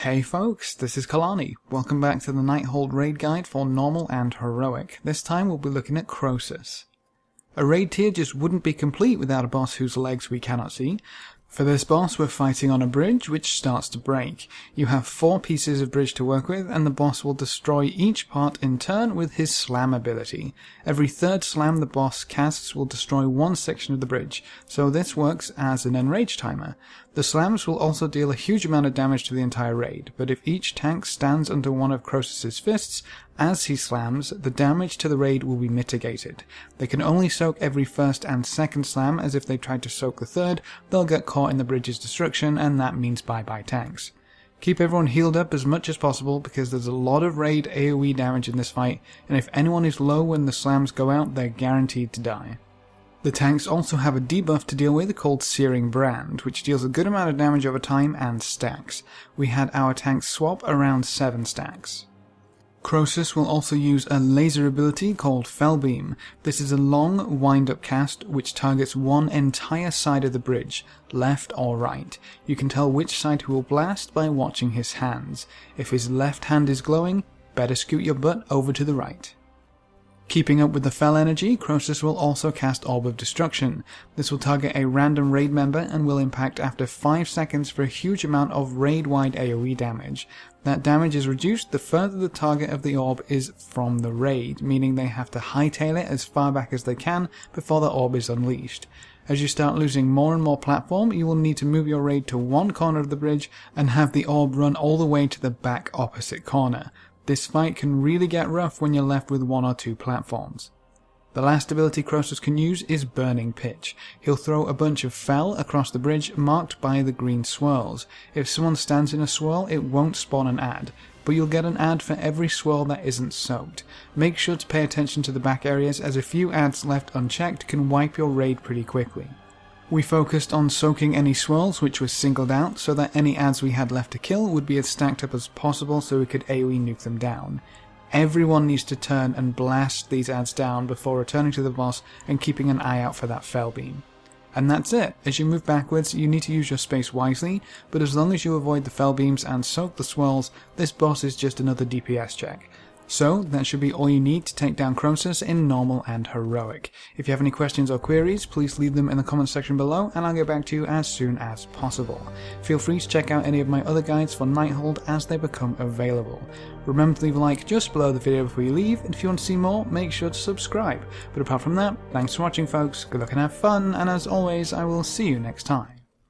Hey folks, this is Kalani. Welcome back to the Nighthold raid guide for normal and heroic. This time we'll be looking at Krosus. A raid tier just wouldn't be complete without a boss whose legs we cannot see. For this boss we're fighting on a bridge which starts to break. You have 4 pieces of bridge to work with, and the boss will destroy each part in turn with his slam ability. Every third slam the boss casts will destroy one section of the bridge, so this works as an enrage timer. The slams will also deal a huge amount of damage to the entire raid, but if each tank stands under one of Krosus' fists as he slams, the damage to the raid will be mitigated. They can only soak every first and second slam, as if they tried to soak the third, they'll get caught in the bridge's destruction, and that means bye-bye tanks. Keep everyone healed up as much as possible, because there's a lot of raid AoE damage in this fight, and if anyone is low when the slams go out, they're guaranteed to die. The tanks also have a debuff to deal with called Searing Brand, which deals a good amount of damage over time and stacks. We had our tanks swap around 7 stacks. Krosus will also use a laser ability called Fell Beam. This is a long wind-up cast which targets one entire side of the bridge, left or right. You can tell which side he will blast by watching his hands. If his left hand is glowing, better scoot your butt over to the right. Keeping up with the Fell energy, Krosus will also cast Orb of Destruction. This will target a random raid member and will impact after 5 seconds for a huge amount of raid-wide AoE damage. That damage is reduced the further the target of the orb is from the raid, meaning they have to hightail it as far back as they can before the orb is unleashed. As you start losing more and more platform, you will need to move your raid to one corner of the bridge and have the orb run all the way to the back opposite corner. This fight can really get rough when you're left with 1 or 2 platforms. The last ability Krosus can use is Burning Pitch. He'll throw a bunch of Fell across the bridge marked by the green swirls. If someone stands in a swirl, it won't spawn an ad, but you'll get an ad for every swirl that isn't soaked. Make sure to pay attention to the back areas, as a few ads left unchecked can wipe your raid pretty quickly. We focused on soaking any swirls which were singled out, so that any ads we had left to kill would be as stacked up as possible so we could AoE nuke them down. Everyone needs to turn and blast these ads down before returning to the boss and keeping an eye out for that Fell Beam. And that's it. As you move backwards, you need to use your space wisely, but as long as you avoid the Fell Beams and soak the swirls, this boss is just another DPS check. So, that should be all you need to take down Krosus in normal and heroic. If you have any questions or queries, please leave them in the comments section below and I'll get back to you as soon as possible. Feel free to check out any of my other guides for Nighthold as they become available. Remember to leave a like just below the video before you leave, and if you want to see more, make sure to subscribe. But apart from that, thanks for watching folks, good luck and have fun, and as always, I will see you next time.